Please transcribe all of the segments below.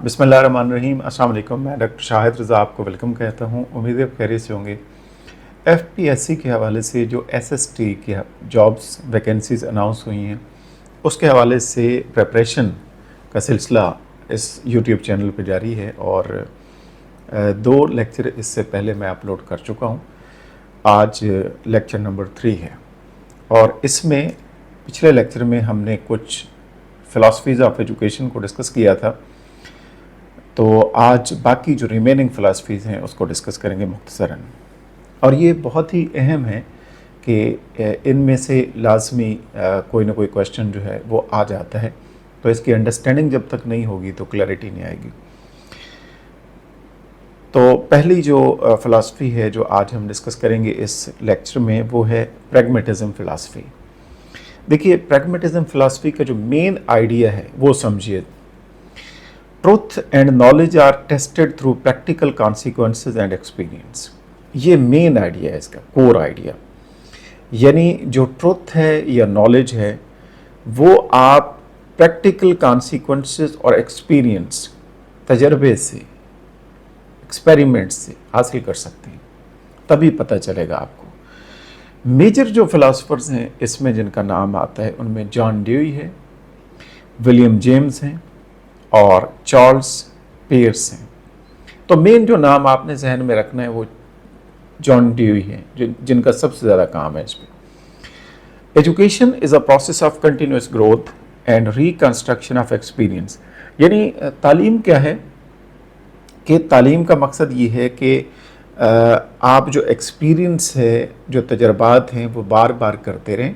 बिस्मिल्लाहिर्रहमानिर्रहीम। अस्सलाम वालेकुम। मैं डॉक्टर शाहिद रज़ा आपको वेलकम कहता हूँ। उम्मीद है खैरियत से होंगे। एफपीएससी के हवाले से जो एसएसटी की जॉब्स वैकेंसीज़ अनाउंस हुई हैं, उसके हवाले से प्रिपरेशन का सिलसिला इस यूट्यूब चैनल पे जारी है और 2 लेक्चर इससे पहले मैं अपलोड कर चुका हूँ। आज लेक्चर नंबर 3 है और इसमें पिछले लेक्चर में हमने कुछ फ़िलासफ़ीज़ ऑफ एजुकेशन को डिस्कस किया था, तो आज बाकी जो रिमेनिंग फ़िलासफ़ीज़ हैं उसको डिस्कस करेंगे मुख्तसरन। और ये बहुत ही अहम है कि इनमें से लाजमी कोई ना कोई क्वेश्चन जो है वो आ जाता है, तो इसकी अंडरस्टैंडिंग जब तक नहीं होगी तो क्लैरिटी नहीं आएगी। तो पहली जो फ़िलासफ़ी है जो आज हम डिस्कस करेंगे इस लेक्चर में, वो है प्रैग्मेटिज़म फ़िलासफ़ी। देखिए, प्रैग्मेटिज़म फ़िलासफ़ी का जो मेन आइडिया है वो समझिए। Truth and knowledge are tested through practical consequences and experience. ये मेन आइडिया है, इसका कोर आइडिया। यानी जो ट्रुथ है या नॉलेज है वो आप प्रैक्टिकल कॉन्सिक्वेंसेस और एक्सपीरियंस, तजर्बे से, एक्सपेरिमेंट से हासिल कर सकते हैं, तभी पता चलेगा आपको। मेजर जो फिलासफर्स हैं इसमें जिनका नाम आता है उनमें जॉन ड्यूई है, विलियम जेम्स हैं और चार्ल्स पियर्स हैं। तो मेन जो नाम आपने जहन में रखना है वो जॉन ड्यूई हैं, जिनका सबसे ज़्यादा काम है इस पर। Education is a process of continuous growth and reconstruction of experience. यानी तालीम क्या है कि तालीम का मकसद ये है कि आप जो एक्सपीरियंस है, जो तजर्बात हैं, वो बार बार करते रहें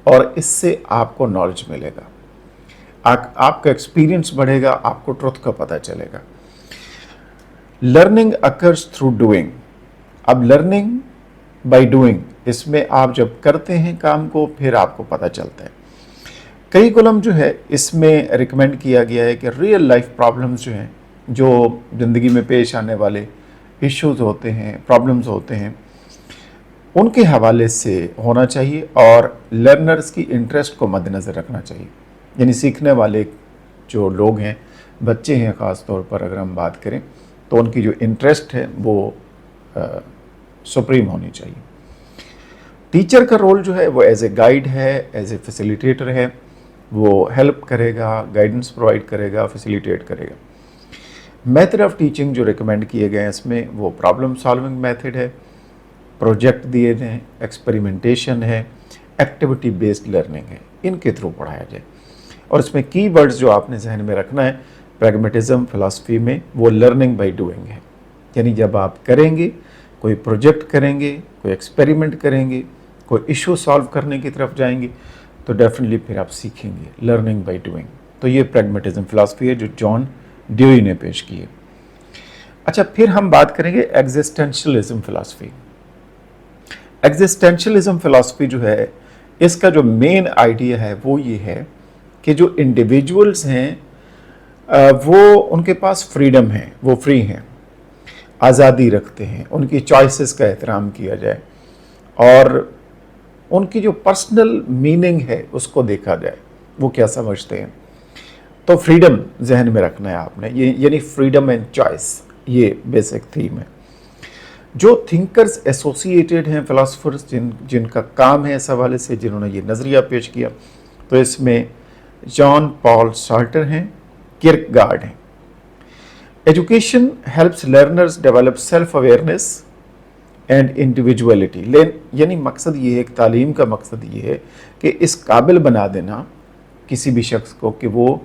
और इससे आपको नॉलेज मिलेगा, आपका एक्सपीरियंस बढ़ेगा, आपको ट्रुथ का पता चलेगा। Learning occurs through doing. अब लर्निंग बाय डूइंग, इसमें आप जब करते हैं काम को फिर आपको पता चलता है। कई कॉलम जो है इसमें रिकमेंड किया गया है कि रियल लाइफ प्रॉब्लम्स जो हैं, जो ज़िंदगी में पेश आने वाले इश्यूज़ होते हैं, प्रॉब्लम्स होते हैं, उनके हवाले से होना चाहिए और लर्नर्स की इंटरेस्ट को मद्देनज़र रखना चाहिए। यानी सीखने वाले जो लोग हैं, बच्चे हैं ख़ास तौर पर अगर हम बात करें, तो उनकी जो इंटरेस्ट है वो सुप्रीम होनी चाहिए। टीचर का रोल जो है वो एज ए गाइड है, एज ए फैसिलिटेटर है। वो हेल्प करेगा, गाइडेंस प्रोवाइड करेगा, फैसिलिटेट करेगा। मेथड ऑफ टीचिंग जो रिकमेंड किए गए हैं इसमें वो प्रॉब्लम सॉल्विंग मेथड है, प्रोजेक्ट दिए गए हैं, एक्सपेरिमेंटेशन है, एक्टिविटी बेस्ड लर्निंग है। इनके थ्रू पढ़ाया जाए। और इसमें की वर्ड्स जो आपने जहन में रखना है प्रैग्मेटिज़म फ़िलासफ़ी में, वो लर्निंग बाय डूइंग है। यानी जब आप करेंगे, कोई प्रोजेक्ट करेंगे, कोई एक्सपेरिमेंट करेंगे, कोई इशू सॉल्व करने की तरफ जाएंगे, तो डेफिनेटली फिर आप सीखेंगे, लर्निंग बाय डूइंग। तो ये प्रैग्मेटिज़म फ़िलासफ़ी है जो जॉन ड्यूई ने पेश की है। अच्छा, फिर हम बात करेंगे एग्जिस्टेंशियलिज्म फ़िलासफ़ी। एग्जिस्टेंशियलिज्म फ़िलासफ़ी जो है, इसका जो मेन आइडिया है वो ये है कि जो इंडिविजुअल्स हैं वो उनके पास फ्रीडम है, वो फ्री हैं, आज़ादी रखते हैं, उनकी चॉइसेस का एहतराम किया जाए और उनकी जो पर्सनल मीनिंग है उसको देखा जाए, वो क्या समझते हैं। तो फ्रीडम जहन में रखना है आपने, ये यानी फ्रीडम एंड चॉइस, ये बेसिक थीम है। जो थिंकर्स एसोसिएटेड हैं, फिलासफर्स जिनका काम है इस हवाले से, जिन्होंने ये नज़रिया पेश किया, तो इसमें जॉन पॉल सार्टर हैं, किर्कगार्ड हैं। Education helps learners develop self awareness and individuality. यानी मकसद ये है, तालीम का मकसद ये है कि इस काबिल बना देना किसी भी शख्स को कि वो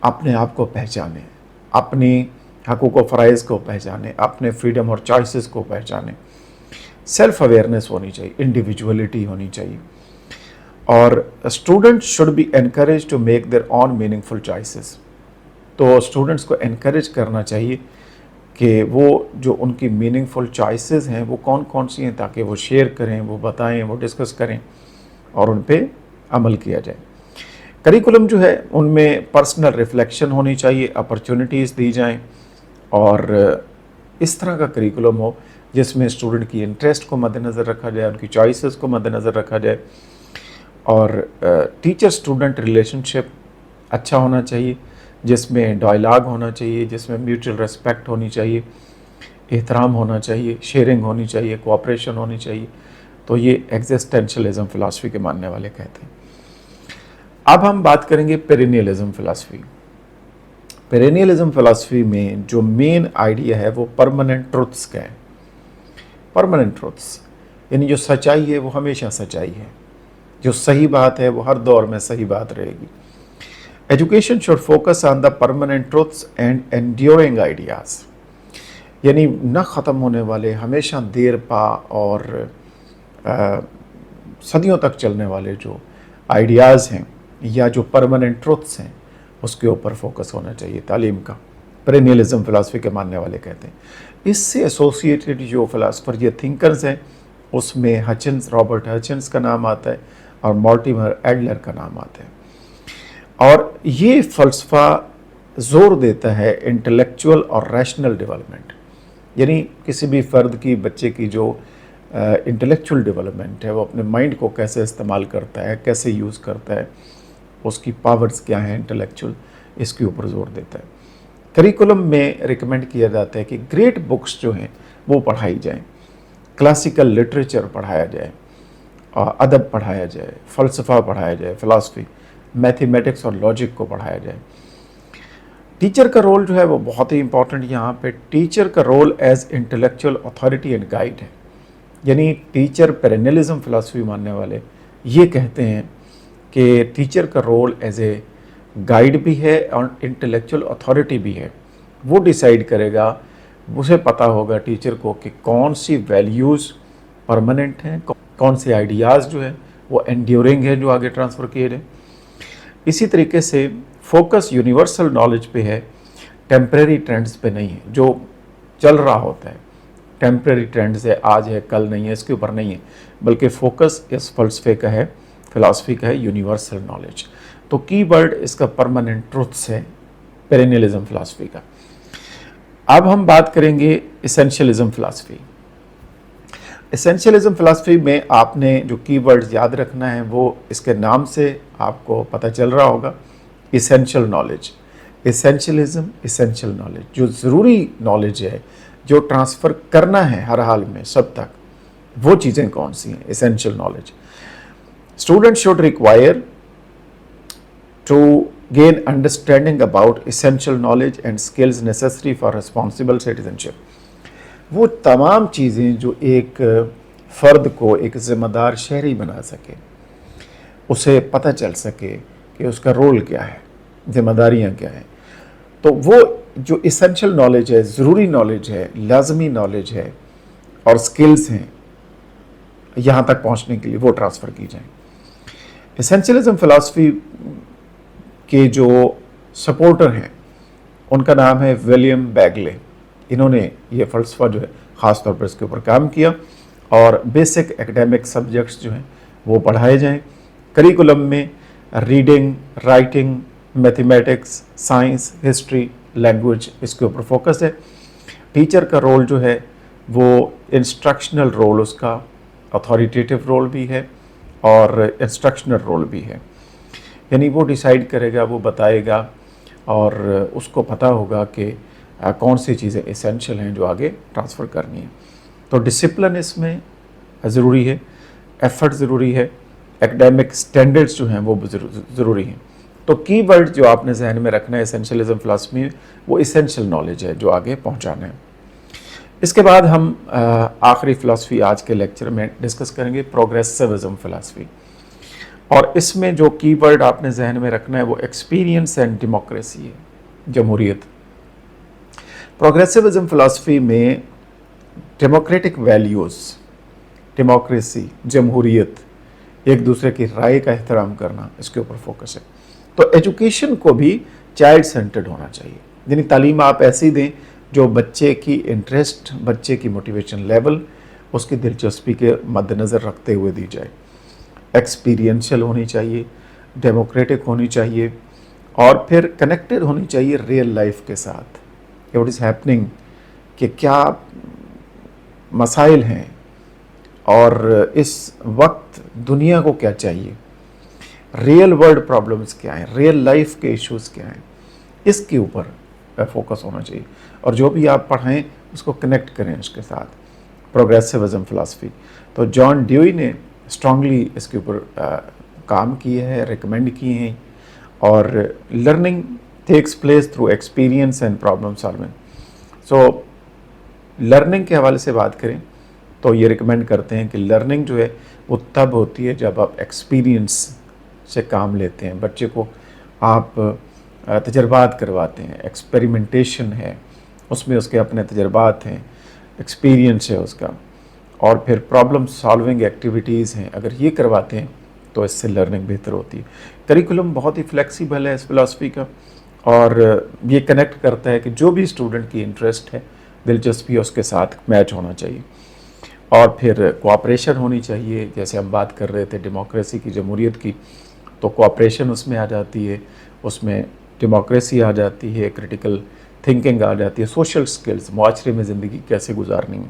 अपने आप को पहचाने, अपनी हकूक़ व फ़राइज़ को पहचाने, अपने फ्रीडम और चॉइसेस को पहचाने। सेल्फ अवेयरनेस होनी चाहिए, इंडिविजुअलिटी होनी चाहिए। और students should be encourage to make their own meaningful choices. तो स्टूडेंट्स को एनकरेज करना चाहिए कि वो जो उनकी मीनिंगफुल चॉइसेस हैं वो कौन कौन सी हैं, ताकि वो शेयर करें, वो बताएं, वो डिस्कस करें और उन पे अमल किया जाए। करिकुलम जो है उनमें पर्सनल रिफ्लेक्शन होनी चाहिए, अपॉर्चुनिटीज़ दी जाएं और इस तरह का करिकुलम हो जिसमें स्टूडेंट की इंटरेस्ट को मद्देनज़र रखा जाए, उनकी चॉइसेस को मद्देनज़र रखा जाए और टीचर स्टूडेंट रिलेशनशिप अच्छा होना चाहिए जिसमें डायलॉग होना चाहिए, जिसमें म्यूचुअल रिस्पेक्ट होनी चाहिए, एहतराम होना चाहिए, शेयरिंग होनी चाहिए, कोऑपरेशन होनी चाहिए। तो ये एग्जिस्टेंशलिज्म फ़िलासफ़ी के मानने वाले कहते हैं। अब हम बात करेंगे पेरेनियलिज्म फ़िलासफ़ी। पेरेनियलिज्म फ़िलासफ़ी में जो मेन आइडिया है वो परमानेंट ट्रुथ्स का है। परमानेंट ट्रुथ्स यानी जो सच्चाई है वो हमेशा सच्चाई है, जो सही बात है वो हर दौर में सही बात रहेगी। Education should focus on the permanent truths and enduring ideas, यानी न ख़त्म होने वाले, हमेशा देर पा और सदियों तक चलने वाले जो आइडियाज़ हैं या जो परमानेंट ट्रुथ्स हैं उसके ऊपर फोकस होना चाहिए तालीम का। पेरेनियलिज्म फ़िलासफ़ी के मानने वाले कहते हैं। इससे एसोसिएटेड जो फ़िलासफ़र ये थिंकर्स हैं उसमें हचिंस, रॉबर्ट हचिंस का नाम आता है और मॉर्टिमर एडलर का नाम आता है। और ये फ़लसफ़ा ज़ोर देता है इंटेलेक्चुअल और रैशनल डेवलपमेंट, यानी किसी भी फ़र्द की, बच्चे की जो इंटेलेक्चुअल डेवलपमेंट है वो अपने माइंड को कैसे इस्तेमाल करता है, कैसे यूज़ करता है, उसकी पावर्स क्या हैं इंटेलेक्चुअल, इसके ऊपर ज़ोर देता है। करिकुलम में रिकमेंड किया जाता है कि ग्रेट बुक्स जो हैं वो पढ़ाई जाएं, क्लासिकल लिटरेचर पढ़ाया जाए, अदब पढ़ाया जाए, फ़लसफ़ा पढ़ाया जाए, फ़िलासफ़ी, मैथमेटिक्स और लॉजिक को पढ़ाया जाए। टीचर का रोल जो है वो बहुत ही इंपॉर्टेंट यहाँ पे। टीचर का role as intellectual authority and guide है, यानी टीचर, पेरेनियलिज्म फ़िलासफ़ी मानने वाले ये कहते हैं कि टीचर का रोल एज ए गाइड भी है और इंटेलेक्चुअल अथॉरिटी भी है। वो डिसाइड करेगा, उसे पता होगा टीचर को कि कौन सी वैल्यूज़ परमानेंट हैं, कौन से आइडियाज़ जो है वो एंड्योरिंग है जो आगे ट्रांसफ़र किए जाए। इसी तरीके से फोकस यूनिवर्सल नॉलेज पे है, टेम्परेरी ट्रेंड्स पे नहीं है। जो चल रहा होता है टेम्परेरी ट्रेंड्स है, आज है कल नहीं है, इसके ऊपर नहीं है, बल्कि फोकस इस फ़लसफ़े का है, फ़िलासफ़ी का है, यूनिवर्सल नॉलेज। तो की वर्ड इसका परमानेंट ट्रुथ्स है पेरेनियलिज्म फ़िलासफ़ी का। अब हम बात करेंगे एसेंशियलिज्म फ़िलासफ़ी। एसेंशियलिज्म फ़िलासफ़ी में आपने जो की वर्ड्स याद रखना है वो इसके नाम से आपको पता चल रहा होगा। Essential knowledge, essentialism, essential knowledge, जो ज़रूरी नॉलेज है, जो ट्रांसफ़र करना है हर हाल में सब तक, वो चीज़ें कौन सी हैं? Essential knowledge. Student should require to gain understanding about essential knowledge and skills necessary for responsible citizenship। वो तमाम चीज़ें जो एक फ़र्द को एक ज़िम्मेदार शहरी बना सके, उसे पता चल सके कि उसका रोल क्या है, ज़िम्मेदारियाँ क्या हैं। तो वो जो एसेंशियल नॉलेज है, ज़रूरी नॉलेज है, लाजमी नॉलेज है और स्किल्स हैं यहाँ तक पहुँचने के लिए, वो ट्रांसफ़र की जाएँ। एसेंशियलिज्म फ़िलासफ़ी के जो सपोर्टर हैं उनका नाम है विलियम बैगले। इन्होंने ये फ़लसफ़ा जो है ख़ास तौर पर इसके ऊपर काम किया और बेसिक एकेडमिक सब्जेक्ट्स जो हैं वो पढ़ाए जाएं। करिकुलम में reading, writing, mathematics, science, history, language, इसके ऊपर फोकस है। टीचर का रोल जो है वो इंस्ट्रक्शनल रोल, उसका अथॉरिटेटिव रोल भी है और इंस्ट्रक्शनल रोल भी है, यानी वो डिसाइड करेगा, वो बताएगा और उसको पता होगा कि कौन सी चीज़ें एसेंशियल हैं जो आगे ट्रांसफ़र करनी है। तो डिसिप्लिन इसमें ज़रूरी है, एफर्ट ज़रूरी है, एकेडमिक स्टैंडर्ड्स जो हैं वो ज़रूरी हैं। तो की वर्ड जो आपने जहन में रखना है एसेंशियलिज्म फ़िलासफ़ी में, वो एसेंशियल नॉलेज है जो आगे पहुंचाना है। इसके बाद हम आखिरी फ़िलासफ़ी आज के लेक्चर में डिस्कस करेंगे, प्रोग्रेसिविज़म फ़िलासफ़ी। और इसमें जो कीवर्ड आपने जहन में रखना है वो एक्सपीरियंस एंड डेमोक्रेसी है, जमहूरियत। प्रोग्रेसिविज़म फ़िलासफ़ी में डेमोक्रेटिक वैल्यूज़, डेमोक्रेसी, जमहूरियत, एक दूसरे की राय का एहतराम करना, इसके ऊपर फोकस है। तो एजुकेशन को भी चाइल्ड सेंटर्ड होना चाहिए, यानी तालीम आप ऐसी दें जो बच्चे की इंटरेस्ट, बच्चे की मोटिवेशन लेवल, उसकी दिलचस्पी के मद्देनज़र रखते हुए दी जाए। एक्सपीरियंशियल होनी चाहिए, डेमोक्रेटिक होनी चाहिए और फिर कनेक्टेड होनी चाहिए रियल लाइफ के साथ, व्हाट इज़ हैपनिंग, कि क्या मसाइल हैं और इस वक्त दुनिया को क्या चाहिए, रियल वर्ल्ड प्रॉब्लम्स क्या हैं, रियल लाइफ के इश्यूज़ क्या हैं, اس کے اوپر فوکس ہونا چاہیے، اور جو بھی آپ پڑھائیں اس کو کنیکٹ کریں اس کے ساتھ. پروگریسوزم فلاسفی، تو جان ڈیوئی نے اسٹرانگلی اس کے اوپر کام کیا ہے، ریکمینڈ کیے ہیں. اور learning takes place through experience and problem solving. So learning کے حوالے سے بات کریں تو یہ ریکمینڈ کرتے ہیں کہ لرننگ جو ہے وہ تب ہوتی ہے جب آپ ایکسپیرینس سے کام لیتے ہیں. بچے کو آپ تجربات کرواتے ہیں، ایکسپیریمنٹیشن ہے اس میں، اس کے اپنے تجربات ہیں، ایکسپیرینس ہے اس کا، اور پھر پرابلم سالونگ ایکٹیویٹیز ہیں. اگر یہ کرواتے ہیں تو اس سے لرننگ بہتر ہوتی ہے. کریکولم بہت ہی فلیکسیبل ہے اس فلاسفی کا، اور یہ کنیکٹ کرتا ہے کہ جو بھی اسٹوڈنٹ کی انٹرسٹ ہے، دلچسپی اس کے ساتھ میچ ہونا چاہیے. اور پھر کوآپریشن ہونی چاہیے. جیسے ہم بات کر رہے تھے ڈیموکریسی کی، جمہوریت کی، تو کوآپریشن اس میں آ جاتی ہے، اس میں ڈیموکریسی آ جاتی ہے، کریٹیکل تھنکنگ آ جاتی ہے، سوشل سکلز، معاشرے میں زندگی کیسے گزارنی ہے.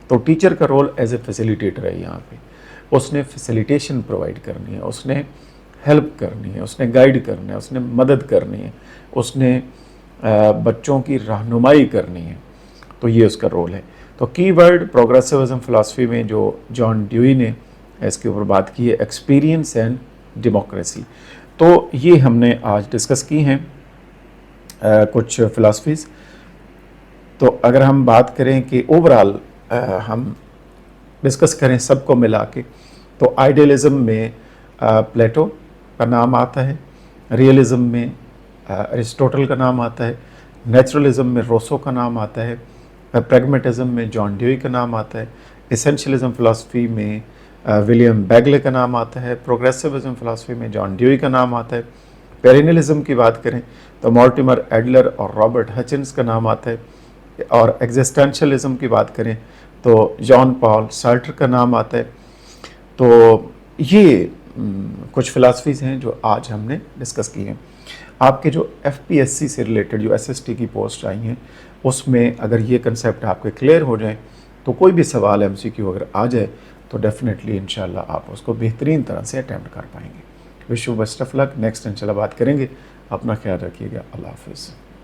تو ٹیچر کا رول ایز اے فیسیلیٹیٹر ہے یہاں پہ. اس نے فیسیلیٹیشن پرووائڈ کرنی ہے، اس نے ہیلپ کرنی ہے، اس نے گائیڈ کرنا ہے، اس نے مدد کرنی ہے، اس نے بچوں کی رہنمائی کرنی ہے. تو یہ اس کا رول ہے. تو کی ورڈ پروگریسوزم فلاسفی میں جو جان ڈیوئی نے اس کے اوپر بات کی ہے، ایکسپیرینس اینڈ ڈیموکریسی. تو یہ ہم نے آج ڈسکس کی ہیں کچھ فلاسفیز. تو اگر ہم بات کریں کہ اوورال ہم ڈسکس کریں سب کو ملا کے، تو آئیڈیلزم میں پلیٹو کا نام آتا ہے، ریئلزم میں ارسطوٹل کا نام آتا ہے، نیچرلزم میں روسو کا نام آتا ہے، پریگمیٹزم میں جان ڈیوئی کا نام آتا ہے، ایسینشلزم فلاسفی میں ولیم بیگلے کا نام آتا ہے، پروگریسوزم فلاسفی میں جان ڈیوئی کا نام آتا ہے. پیرینلزم کی بات کریں تو مورٹیمر ایڈلر اور رابرٹ ہچنس کا نام آتا ہے. اور ایگزسٹینشلزم کی بات کریں تو جان پال سارٹر کا نام آتا ہے. تو یہ کچھ فلاسفیز ہیں جو آج ہم نے ڈسکس کی ہیں. آپ کے جو ایف پی ایس سی سے ریلیٹڈ جو ایس ایس ٹی کی پوسٹ آئی ہیں، اس میں اگر یہ کنسیپٹ آپ کے کلیئر ہو جائیں تو کوئی بھی سوال ایم سی کیو اگر آ جائے تو ڈیفینیٹلی انشاءاللہ آپ اس کو بہترین طرح سے اٹیمپٹ کر پائیں گے. Wish you best of luck. Next انشاءاللہ بات کریں گے. اپنا خیال رکھیے گا. اللہ حافظ.